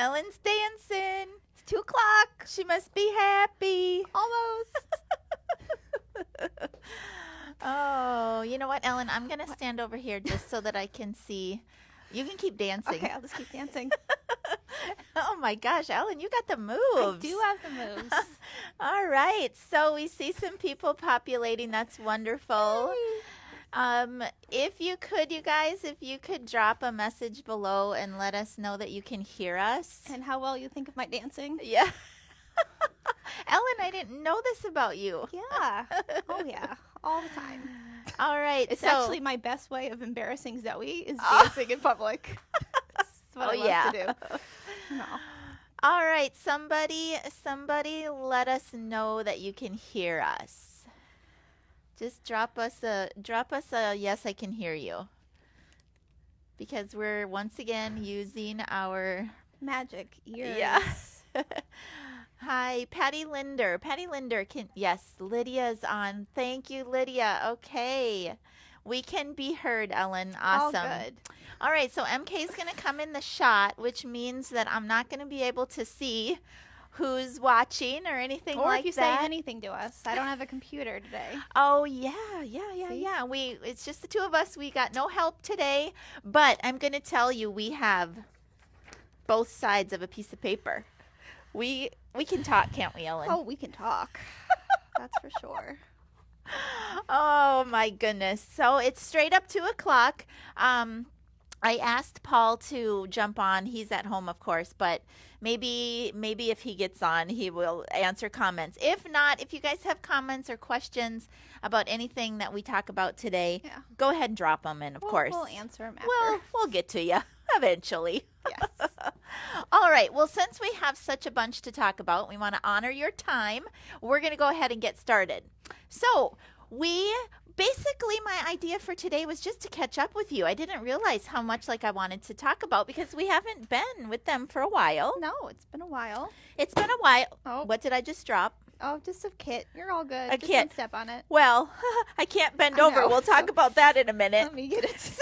Ellen's dancing. It's 2 o'clock. She must be happy. Almost. Oh, you know what, Ellen? I'm going to stand over here just so that I can see. You can keep dancing. Okay, I'll just keep dancing. Oh, my gosh, Ellen, you got the moves. I do have the moves. All right. So we see some people populating. That's wonderful. If you could, you guys, if you could drop a message below and let us know that you can hear us. And how well you think of my dancing. Yeah. Ellen, I didn't know this about you. Yeah. Oh, yeah. All the time. All right. It's so, actually my best way of embarrassing Zoe is dancing in public. That's what I love to do. No. All right. Somebody let us know that you can hear us. Just drop us a yes, I can hear you. Because we're once again using our magic ears. Yes. Hi, Patty Linder. Patty Linder yes, Lydia's on. Thank you, Lydia. Okay. We can be heard, Ellen. Awesome. All good. All right, so MK is going to come in the shot, which means that I'm not going to be able to see who's watching or anything or like if you that. say anything to us. I don't have a computer today. Oh, yeah. It's just the two of us. We got no help today, but I'm going to tell you we have both sides of a piece of paper. We can talk, can't we, Ellen? Oh, we can talk. That's for sure. Oh, my goodness. So it's straight up 2 o'clock. I asked Paul to jump on. He's at home, of course, but maybe if he gets on, he will answer comments. If not, if you guys have comments or questions about anything that we talk about today, go ahead and drop them in, of course. We'll answer them after. We'll get to you eventually. Yes. All right. Well, since we have such a bunch to talk about, we want to honor your time. We're going to go ahead and get started. So basically, my idea for today was just to catch up with you. I didn't realize how much I wanted to talk about because we haven't been with them for a while. No, it's been a while. It's been a while. Oh. What did I just drop? Oh, just a kit. You're all good. A just kit. Don't step on it. Well, I can't bend I over. know. We'll talk about that in a minute. Let me get it.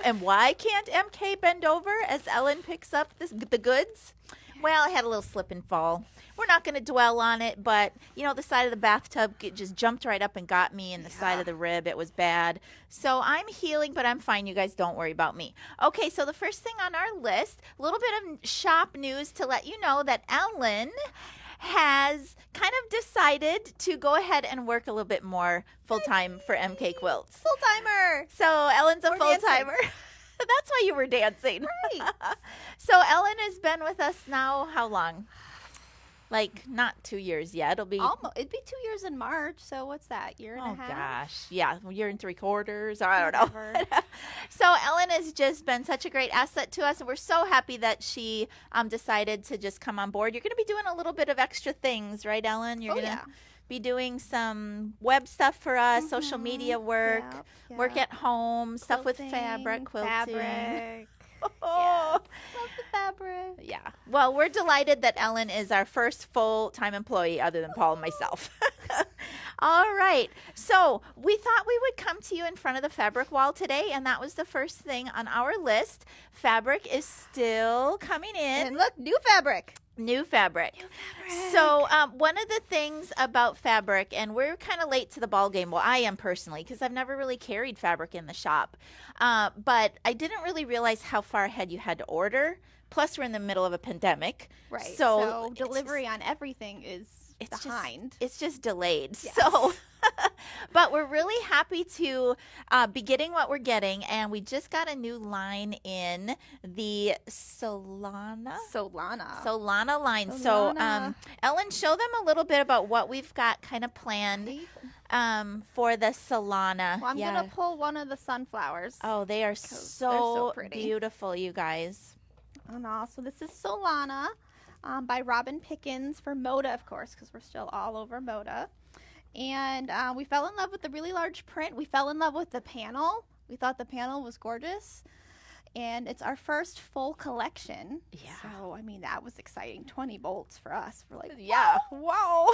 And why can't MK bend over as Ellen picks up the goods? Well, I had a little slip and fall. We're not going to dwell on it, but, the side of the bathtub just jumped right up and got me in the side of the rib. It was bad. So I'm healing, but I'm fine. You guys don't worry about me. Okay, so the first thing on our list, a little bit of shop news to let you know that Ellen has kind of decided to go ahead and work a little bit more full-time for MK Quilts. Full-timer. So Ellen's a We're full-timer. That's why you were dancing. Right. So Ellen has been with us now how long? Not 2 years yet. It'd be 2 years in March. So what's that? Year and a half? Oh gosh. Yeah, year and 3/4. I don't know. So Ellen has just been such a great asset to us, and we're so happy that she decided to just come on board. You're going to be doing a little bit of extra things, right, Ellen? You're going to be doing some web stuff for us, social media work, work at home, stuff with fabric, quilting. Oh, love the fabric. Yeah. Well, we're delighted that Ellen is our first full-time employee other than Paul and myself. All right. So we thought we would come to you in front of the fabric wall today, and that was the first thing on our list. Fabric is still coming in. And look, new fabric. New fabric. So one of the things about fabric, and we're kind of late to the ball game. Well, I am personally, because I've never really carried fabric in the shop. But I didn't really realize how far ahead you had to order. Plus, we're in the middle of a pandemic. Right. So delivery on everything is behind. It's just delayed. Yes. So, but we're really happy to be getting what we're getting, and we just got a new line in the Solana line. So, Ellen, show them a little bit about what we've got kind of planned for the Solana. Well, I'm gonna pull one of the sunflowers. Oh, they are so pretty. Beautiful, you guys. And also, this is Solana. By Robin Pickens for Moda, of course, because we're still all over Moda. And we fell in love with the really large print. We fell in love with the panel. We thought the panel was gorgeous. And it's our first full collection. Yeah. So, that was exciting. 20 bolts for us. We're like, wow.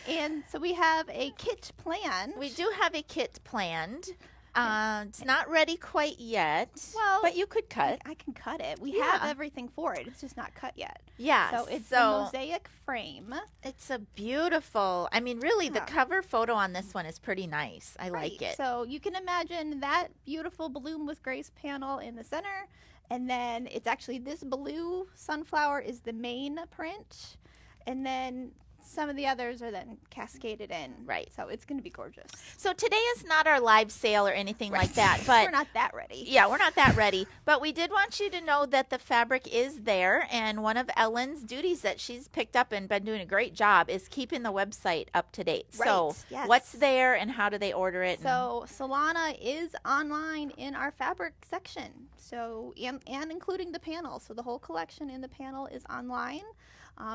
And so we have a kit planned. We do have a kit planned. It's not ready quite yet, Well, but you could cut. I can cut it. We Yeah. have everything for it. It's just not cut yet. Yeah, So it's a mosaic frame. it's a beautiful, I mean, really, the Yeah. cover photo on this one is pretty nice. I like Right. it. So you can imagine that beautiful bloom with grace panel in the center. And then it's actually this blue sunflower is the main print. And then some of the others are then cascaded in. Right. So it's going to be gorgeous. So today is not our live sale or anything like that, We're but not that ready. yeah, we're not that ready. But we did want you to know that the fabric is there, and one of Ellen's duties that she's picked up and been doing a great job is keeping the website up to date. So Right, yes. what's there and how do they order it? So Solana is online in our fabric section. So and including the panel. So the whole collection in the panel is online.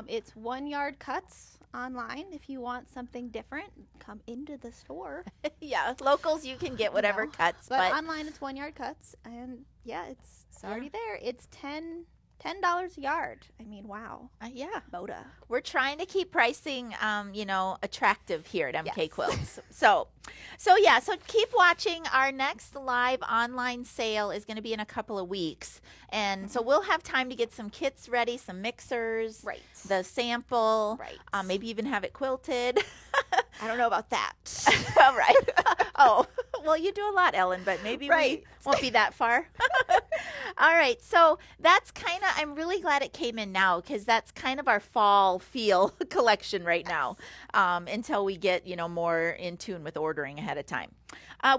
It's 1 yard cuts online. If you want something different, come into the store. Yeah, locals, you can get whatever know, cuts, But but online, it's 1 yard cuts, and yeah, it's already there. It's $10 a yard. I mean, wow. yeah, Moda. we're trying to keep pricing, attractive here at MK Yes. Quilts. So keep watching. Our next live online sale is going to be in a couple of weeks, and so we'll have time to get some kits ready, some mixers, Right. the sample, Right. maybe even have it quilted. I don't know about that. All right. Oh, well, you do a lot, Ellen, but maybe Right. we won't be that far. All right. So that's kind of, I'm really glad it came in now because that's kind of our fall feel collection right now until we get, more in tune with ordering ahead of time.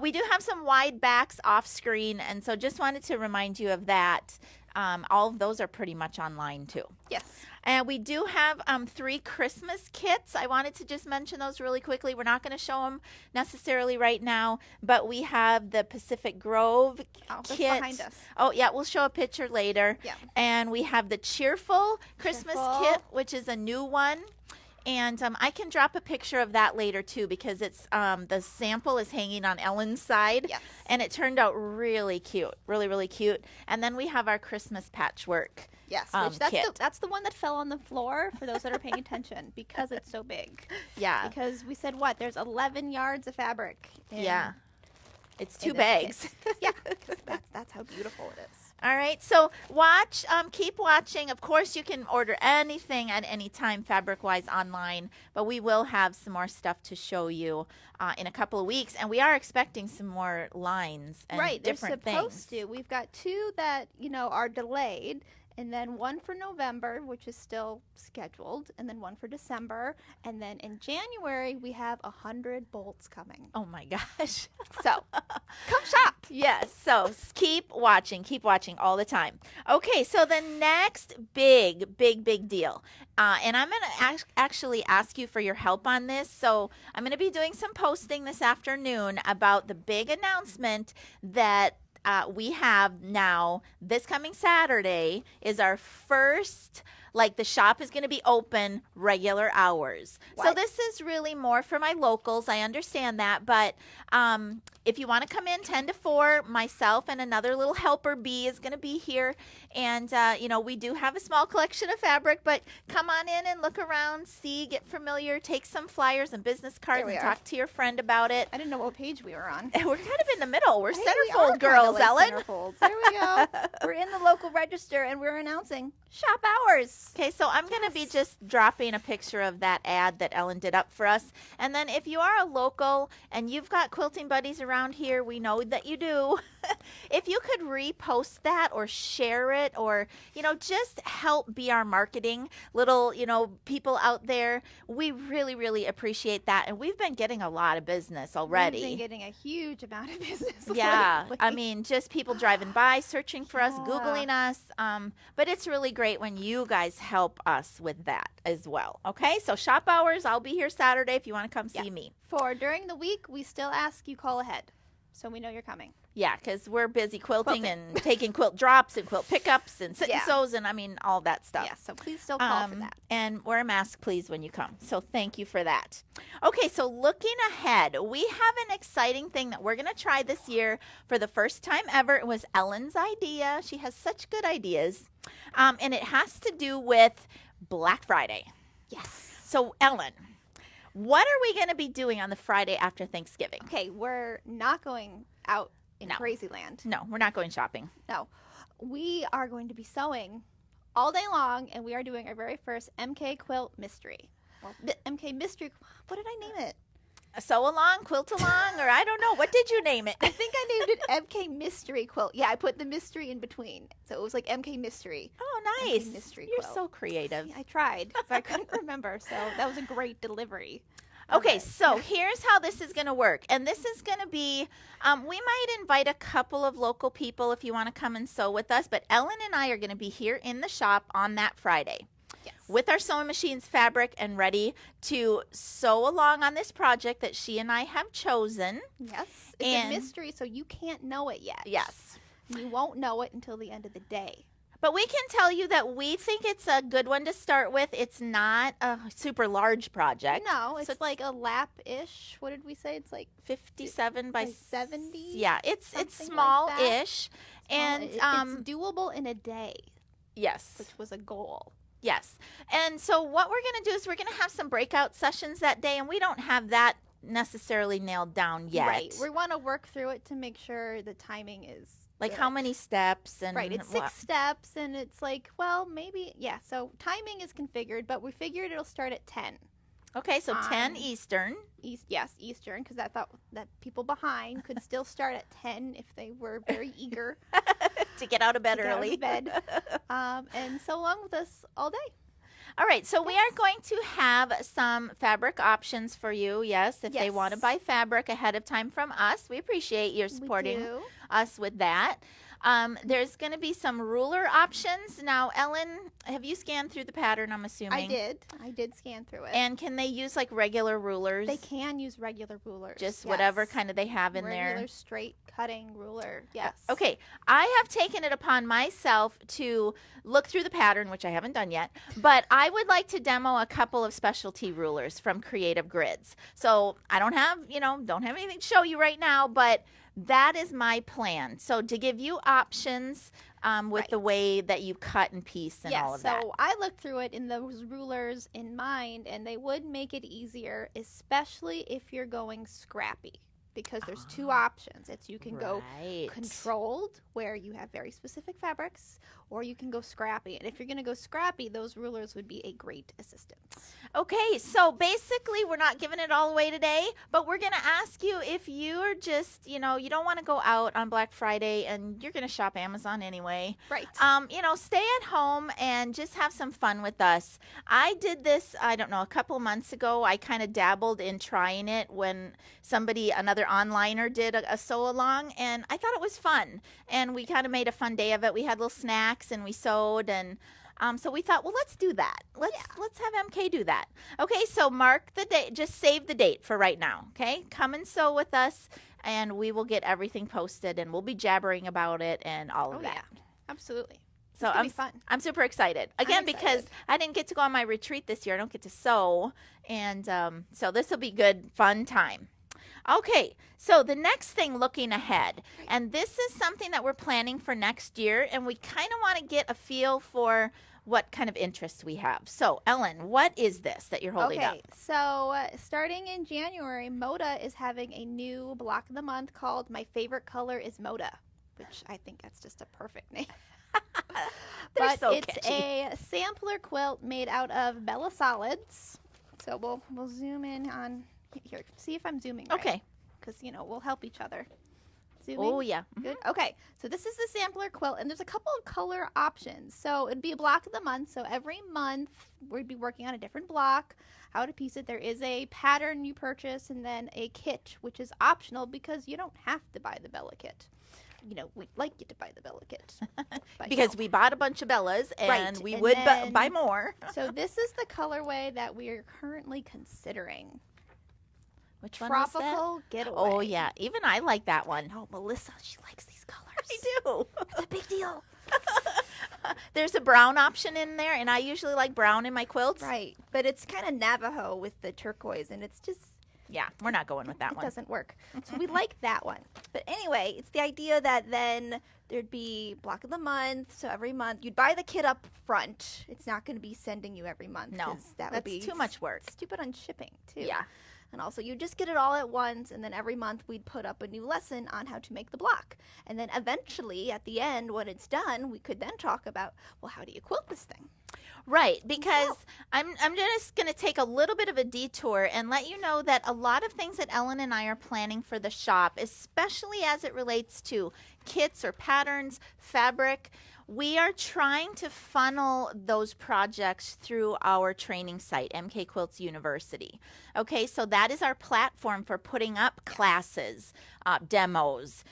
We do have some wide backs off screen. And so just wanted to remind you of that. All of those are pretty much online too. Yes. And we do have 3 Christmas kits. I wanted to just mention those really quickly. We're not going to show them necessarily right now, but we have the Pacific Grove That's kit. behind us. Oh, yeah, we'll show a picture later. Yeah. And we have the Cheerful Christmas Cheerful. kit, which is a new one. And I can drop a picture of that later too because it's the sample is hanging on Ellen's side. Yes. And it turned out really cute, really, really cute. And then we have our Christmas patchwork. Yes, kit. that's the one that fell on the floor for those that are paying attention because it's so big. Yeah. Because we said there's 11 yards of fabric. Yeah. It's in 2 this bags. kit. Yeah, 'cause that's how beautiful it is. All right. So watch, keep watching. Of course, you can order anything at any time fabric-wise online, but we will have some more stuff to show you in a couple of weeks. And we are expecting some more lines and Right, they're different supposed things. to. We've got 2 that, are delayed. And then 1 for November, which is still scheduled, and then 1 for December. And then in January, we have 100 bolts coming. Oh, my gosh. So come shop. Yes. So keep watching all the time. Okay. So the next big deal. And I'm going to actually ask you for your help on this. So I'm going to be doing some posting this afternoon about the big announcement that we have now. This coming Saturday is our first, the shop is going to be open regular hours. So What? this is really more for my locals. I understand that. But if you want to come in 10 to 4, myself and another little helper bee is going to be here. And, we do have a small collection of fabric, but come on in and look around, see, get familiar, take some flyers and business cards There we and are. talk to your friend about it. I didn't know what page we were on. We're kind of in the middle. We're Hey, we are centerfold kinda girls, like Ellen. centerfolds. There we go. We're in the local register and we're announcing shop hours. Okay, so I'm going to be Yes. just dropping a picture of that ad that Ellen did up for us. And then if you are a local and you've got quilting buddies around here, we know that you do. If you could repost that or share it or, just help be our marketing little, people out there, we really, really appreciate that. And we've been getting a lot of business already. We've been getting a huge amount of business. Yeah, lately. I mean, just people driving by, searching for us, Yeah. Googling us. But it's really great when you guys help us with that as well. Okay, so shop hours, I'll be here Saturday if you want to come see Yeah. me. For during the week, we still ask you call ahead, so we know you're coming. Yeah, because we're busy quilting Quilting. and taking quilt drops and quilt pickups and sit and Yeah. sews and all that stuff. Yeah, so please still call for that. And wear a mask, please, when you come. So thank you for that. Okay, so looking ahead, we have an exciting thing that we're going to try this year for the first time ever. It was Ellen's idea. She has such good ideas. And it has to do with Black Friday. Yes. So, Ellen, what are we going to be doing on the Friday after Thanksgiving? Okay, we're not going out in No. Crazyland. No, we're not going shopping. No. We are going to be sewing all day long, and we are doing our very first MK quilt mystery. Well, MK mystery. What did I name it? Sew along, quilt along, or I don't know. What did you name it? I think I named it MK mystery quilt. Yeah, I put the mystery in between, so it was like MK mystery. Oh, nice. MK mystery You're quilt. so creative. I tried, but I couldn't remember. So that was a great delivery. Okay, so here's how this is going to work. And this is going to be, we might invite a couple of local people if you want to come and sew with us. But Ellen and I are going to be here in the shop on that Friday. Yes. With our sewing machines, fabric, and ready to sew along on this project that she and I have chosen. Yes. It's And- a mystery, so you can't know it yet. Yes. You won't know it until the end of the day. But we can tell you that we think it's a good one to start with. It's not a super large project. No, it's So like a lap-ish. What did we say? It's like 57 by 70. Yeah, it's something like small-ish. And it's doable in a day, yes. which was a goal. Yes. And so what we're going to do is we're going to have some breakout sessions that day, and we don't have that necessarily nailed down yet. Right. We want to work through it to make sure the timing is Like good. how many steps and Right. It's 6 steps, and it's like, well, maybe, yeah. So timing is configured, but we figured it'll start at 10. Okay, so 10 Eastern. Eastern, because I thought that people behind could still start at 10 if they were very eager To get out of bed to get out of early. bed. And sew along with us all day. All right, so we are going to have some fabric options for you. Yes, if they Yes. want to buy fabric ahead of time from us, we appreciate your supporting We do. us with that. There's going to be some ruler options. Now, Ellen, have you scanned through the pattern, I'm assuming? I did scan through it. And can they use like regular rulers? They can use regular rulers. Just yes. whatever kind of they have in regular there. straight cutting ruler. Yes. Okay, I have taken it upon myself to look through the pattern, which I haven't done yet, but I would like to demo a couple of specialty rulers from Creative Grids. So I don't have anything to show you right now, but that is my plan. So to give you options with Right. the way that you cut and piece and all of that. So I looked through it in those rulers in mind, and they would make it easier, especially if you're going scrappy, because there's two options. It's you can go Right. controlled, where you have very specific fabrics, or you can go scrappy. And if you're going to go scrappy, those rulers would be a great assistance. Okay, so basically we're not giving it all away today, but we're going to ask you if you're just, you don't want to go out on Black Friday and you're going to shop Amazon anyway. Right. Stay at home and just have some fun with us. I did this, I don't know, a couple months ago. I kind of dabbled in trying it when another onliner did a sew along, and I thought it was fun. And we kind of made a fun day of it. We had little snacks and we sewed, and so we thought, well, let's do that. Let's have MK do that. Okay, so mark the date. Just save the date for right now. Okay, come and sew with us, and we will get everything posted, and we'll be jabbering about it and all of that. Yeah, absolutely. So It's gonna be fun. I'm super excited. Again, because excited. I didn't get to go on my retreat this year. I don't get to sew, and so this will be good, fun time. Okay, so the next thing, looking ahead, and this is something that we're planning for next year, and we kind of want to get a feel for what kind of interests we have. So, Ellen, what is this that you're holding up? Okay, so starting in January, Moda is having a new block of the month called My Favorite Color is Moda, which I think that's just a perfect name. They're But so it's catchy. a sampler quilt made out of Bella Solids. So we'll zoom in on here. See if I'm zooming right. Okay. Because, we'll help each other. Zooming? Oh, yeah. Good. Okay, so this is the sampler quilt, and there's a couple of color options. So it'd be a block of the month. So every month we'd be working on a different block, how to piece it. There is a pattern you purchase, and then a kit, which is optional because you don't have to buy the Bella kit. We'd like you to buy the Bella kit. But, Because we bought a bunch of Bellas, and Right, we and would then- buy more. so this is the colorway that we are currently considering. Which one was that? Tropical Getaway. Oh, yeah. Even I like that one. Oh, Melissa, she likes these colors. I do. It's a big deal. There's a brown option in there, and I usually like brown in my quilts. Right, but it's kind of Navajo with the turquoise, and it's just, Yeah, we're not going with that it one. doesn't work. So we like that one. But anyway, it's the idea that then there'd be block of the month. So every month you'd buy the kit up front. It's not going to be sending you every month. No, 'cause that that's would be too much work. stupid on shipping too. Yeah. And also, you just get it all at once, and then every month we'd put up a new lesson on how to make the block. And then eventually, at the end, when it's done, we could then talk about, well, how do you quilt this thing? Right, because I'm just going to take a little bit of a detour and let you know that a lot of things that Ellen and I are planning for the shop, especially as it relates to kits or patterns, fabric, we are trying to funnel those projects through our training site, MK Quilts University. Okay, so that is our platform for putting up classes, demos,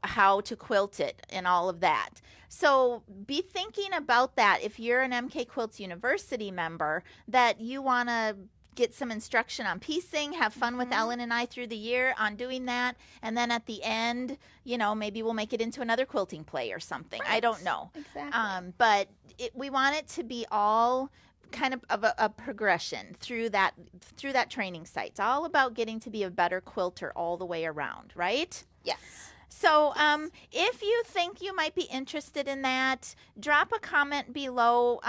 how to quilt it and all of that. So be thinking about that if you're an MK Quilts University member, that you want to get some instruction on piecing, have fun with Ellen and I through the year on doing that, and then at the end, maybe we'll make it into another quilting play or something. Right. I don't know. Exactly. But we want it to be all kind of a progression through that training site. It's all about getting to be a better quilter all the way around, right? Yes. So if you think you might be interested in that, drop a comment below.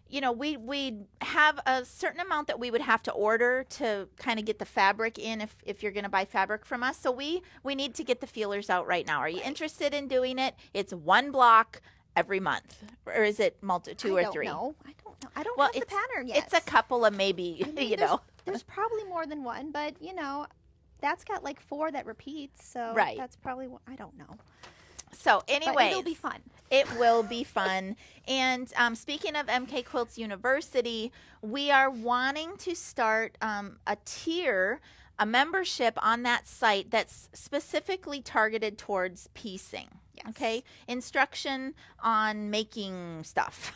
We have a certain amount that we would have to order to kind of get the fabric in if you're going to buy fabric from us. So we need to get the feelers out right now. Are you interested in doing it? It's one block every month, or is it two or three? I don't know. I don't have the pattern yet. It's a couple of maybe, There's probably more than one, but that's got like 4 that repeats, so right. That's probably one. I don't know. So anyway, it'll be fun. It will be fun. And speaking of MK Quilts University, we are wanting to start a tier, a membership on that site that's specifically targeted towards piecing. Yes. Okay, instruction on making stuff.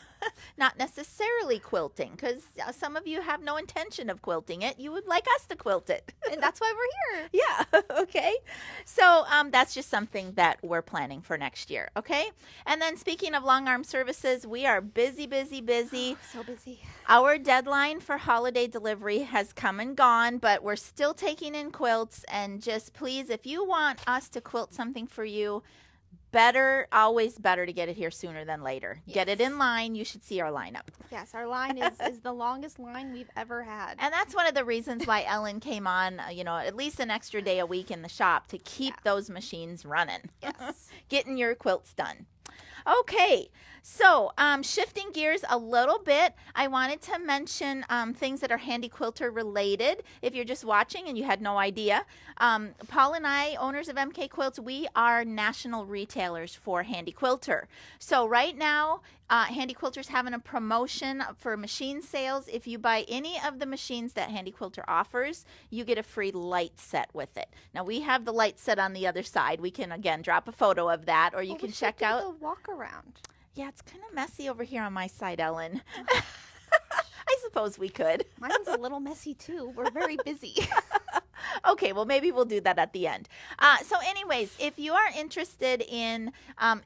Not necessarily quilting, because some of you have no intention of quilting it. You would like us to quilt it. And that's why we're here. Yeah, okay. So that's just something that we're planning for next year, okay? And then speaking of long arm services, we are busy. So busy. Our deadline for holiday delivery has come and gone, but we're still taking in quilts. And just please, if you want us to quilt something for you, always better to get it here sooner than later. Yes. Get it in line. You should see our lineup. Yes, our line is the longest line we've ever had. And that's one of the reasons why Ellen came on, at least an extra day a week in the shop to keep those machines running. Yes. Getting your quilts done. Okay, so shifting gears a little bit, I wanted to mention things that are Handy Quilter related. If you're just watching and you had no idea, Paul and I, owners of MK Quilts, we are national retailers for Handy Quilter. So right now, Handy Quilter's having a promotion for machine sales. If you buy any of the machines that Handy Quilter offers, you get a free light set with it. Now, we have the light set on the other side. We can, again, drop a photo of that, or you can check out the walk around. Yeah, it's kind of messy over here on my side, Ellen. I suppose we could. Mine's a little messy, too. We're very busy. Okay, well, maybe we'll do that at the end. So anyways, if you are interested in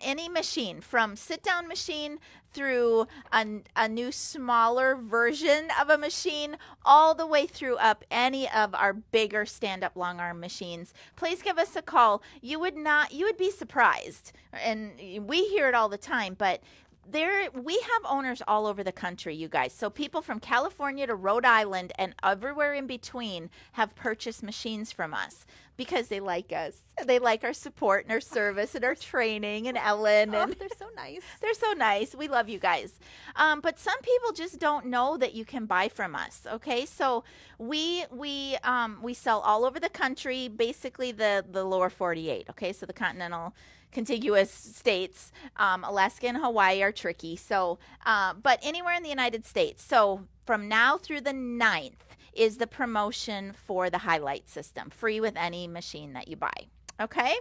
any machine, from sit-down machine through a new smaller version of a machine, all the way through up any of our bigger stand-up long arm machines, please give us a call. You would be surprised, and we hear it all the time, but we have owners all over the country, you guys. So people from California to Rhode Island and everywhere in between have purchased machines from us because they like us. They like our support and our service and our training and Ellen. And they're so nice. They're so nice. We love you guys. But some people just don't know that you can buy from us. Okay, so we sell all over the country, basically the lower 48. Okay, so the continental contiguous states. Alaska and Hawaii are tricky. So, but anywhere in the United States. So from now through the 9th is the promotion for the highlight system, free with any machine that you buy. Okay.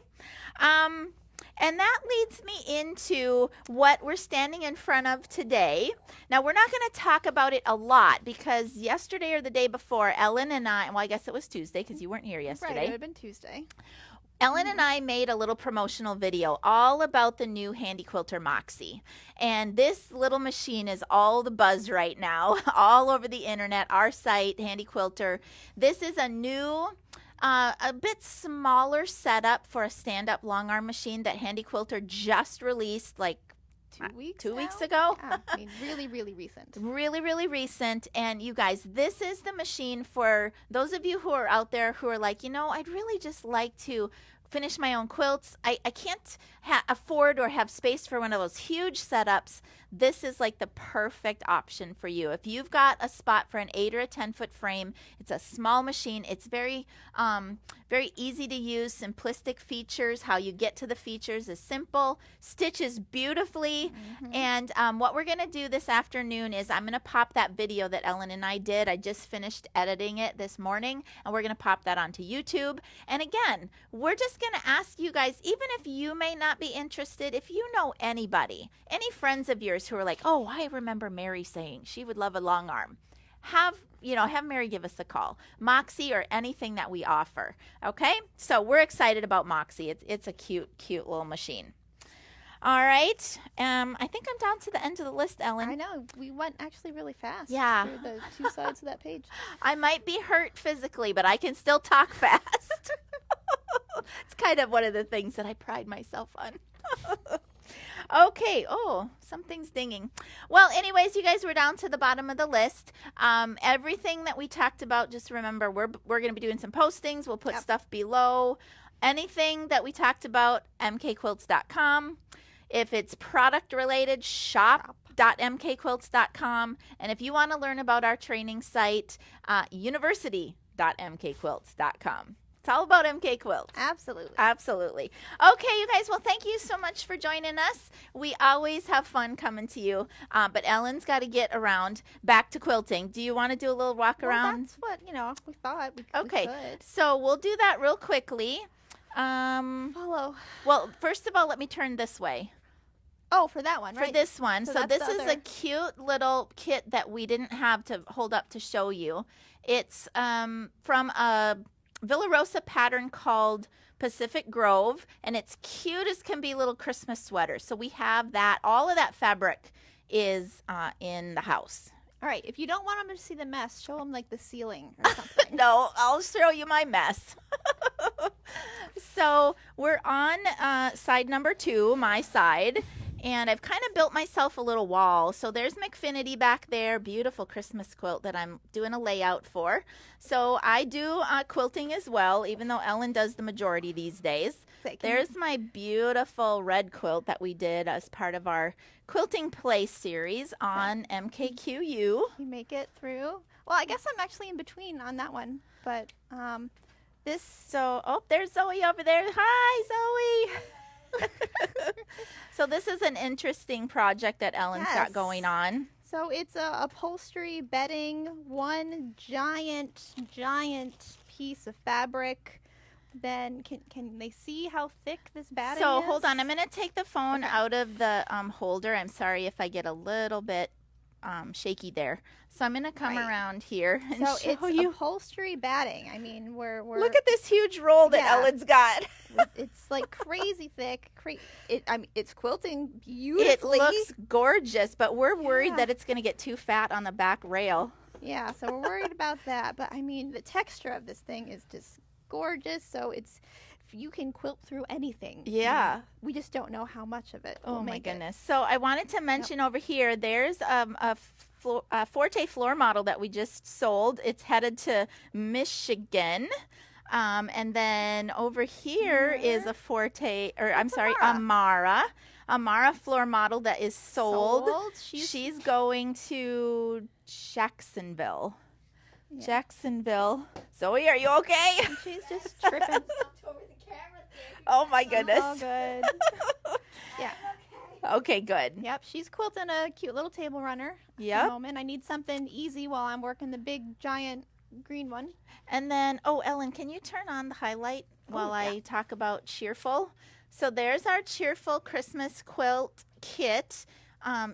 And that leads me into what we're standing in front of today. Now, we're not going to talk about it a lot because yesterday or the day before, Ellen and I, well, I guess it was Tuesday because you weren't here yesterday. Right, it would have been Tuesday. Ellen and I made a little promotional video all about the new Handy Quilter Moxie. And this little machine is all the buzz right now, all over the internet, our site, Handy Quilter. This is a new, a bit smaller setup for a stand-up long arm machine that Handy Quilter just released like 2 weeks 2 weeks now? ago. Yeah, I mean, really, really recent. Really, really recent. And you guys, this is the machine for those of you who are out there who are like, I'd really just like to finish my own quilts. I can't afford or have space for one of those huge setups. This is like the perfect option for you. If you've got a spot for an 8 or a 10-foot frame, it's a small machine. It's very easy to use, simplistic features. How you get to the features is simple, stitches beautifully. And what we're going to do this afternoon is I'm going to pop that video that Ellen and I did. I just finished editing it this morning, and we're going to pop that onto YouTube. And again, we're just going to ask you guys, even if you may not be interested, if you know anybody, any friends of yours who are like, oh, I remember Mary saying she would love a long arm, have Mary give us a call. Moxie or anything that we offer. Okay? So we're excited about Moxie. It's a cute little machine. All right. I think I'm down to the end of the list, Ellen. I know. We went actually really fast Yeah. through the 2 sides of that page. I might be hurt physically, but I can still talk fast. It's kind of one of the things that I pride myself on. Okay. Oh, something's dinging. Well, anyways, you guys, we're down to the bottom of the list. Everything that we talked about, just remember, we're going to be doing some postings. We'll put stuff below. Anything that we talked about, mkquilts.com. If it's product related, shop.mkquilts.com. And if you want to learn about our training site, university.mkquilts.com. It's all about MK Quilts. Absolutely. Absolutely. Okay, you guys. Well, thank you so much for joining us. We always have fun coming to you. But Ellen's got to get around back to quilting. Do you want to do a little walk around? That's what, we thought we Okay. could. So we'll do that real quickly. Follow. Well, first of all, let me turn this way. Oh, for that one, right? For this one. So So that's this the is other. a cute little kit that we didn't have to hold up to show you. It's from a Villarosa pattern called Pacific Grove, and it's cute as can be, little Christmas sweater. So we have that. All of that fabric is in the house. All right. If you don't want them to see the mess, show them like the ceiling or something. No, I'll show you my mess. So we're on side number 2, my side. And I've kind of built myself a little wall. So there's McFinity back there, beautiful Christmas quilt that I'm doing a layout for. So I do quilting as well, even though Ellen does the majority these days. There's my beautiful red quilt that we did as part of our Quilting Play series on MKQU. You make it through. Well, I guess I'm actually in between on that one. But this... So, there's Zoe over there. Hi, Zoe. So this is an interesting project that Ellen's got going on. So it's a upholstery bedding, one giant piece of fabric. Then can they see how thick this batting is? So hold on, I'm going to take the phone out of the holder. I'm sorry if I get a little bit shaky there. So I'm going to come around here and so show it's you. Upholstery batting. I mean, we're Look at this huge roll that Ellen's got. It's like crazy thick. It's quilting beautifully. It looks gorgeous, but we're worried that it's going to get too fat on the back rail. Yeah, so we're worried about that. But I mean, the texture of this thing is just gorgeous. So you can quilt through anything. Yeah. We just don't know how much of it. Oh my goodness. So I wanted to mention over here, there's a Forte floor model that we just sold. It's headed to Michigan. And then over here is a Amara floor model that is sold. She's going to Jacksonville. Yeah. Jacksonville. Zoe, are you okay? She's just tripping. Oh my goodness. All good. Yeah. Okay, good. Yep, she's quilting a cute little table runner at the moment. I need something easy while I'm working the big giant green one. And then, Ellen, can you turn on the highlight while I talk about Cheerful? So there's our Cheerful Christmas quilt kit.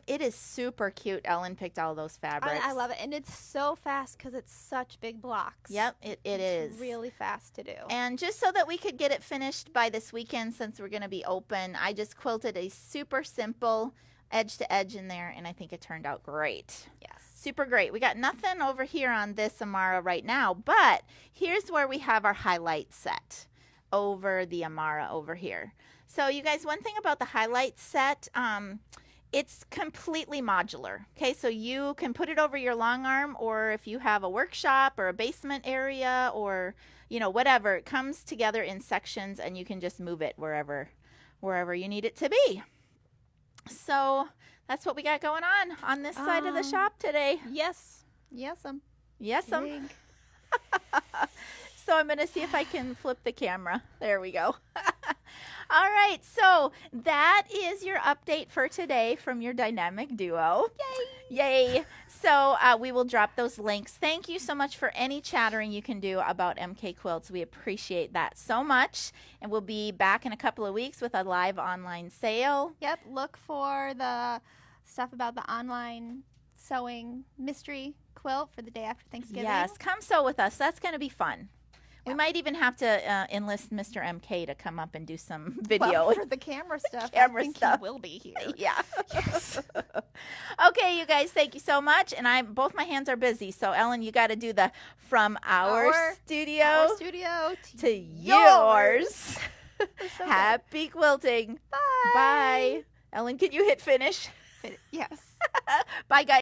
It is super cute. Ellen picked all those fabrics. I love it. And it's so fast because it's such big blocks. Yep, it is. It's really fast to do. And just so that we could get it finished by this weekend, since we're going to be open, I just quilted a super simple edge to edge in there, and I think it turned out great. Yes. Super great. We got nothing over here on this Amara right now, but here's where we have our highlight set over the Amara over here. So you guys, one thing about the highlight set, it's completely modular. Okay, so you can put it over your long arm, or if you have a workshop or a basement area or, whatever, it comes together in sections and you can just move it wherever you need it to be. So that's what we got going on this side of the shop today. Yes. Yes'm. Big. So I'm going to see if I can flip the camera. There we go. All right, so that is your update for today from your dynamic duo. Yay! So we will drop those links. Thank you so much for any chattering you can do about MK Quilts. We appreciate that so much. And we'll be back in a couple of weeks with a live online sale. Yep, look for the stuff about the online sewing mystery quilt for the day after Thanksgiving. Yes, come sew with us. That's going to be fun. We might even have to enlist Mr. MK to come up and do some video. Well, for the camera stuff, I think he will be here. Yeah. Yes. Okay, you guys, thank you so much. And both my hands are busy. So, Ellen, you got to do the from our studio to yours. So Happy quilting. Bye. Bye. Ellen, can you hit finish? Yes. Bye, guys.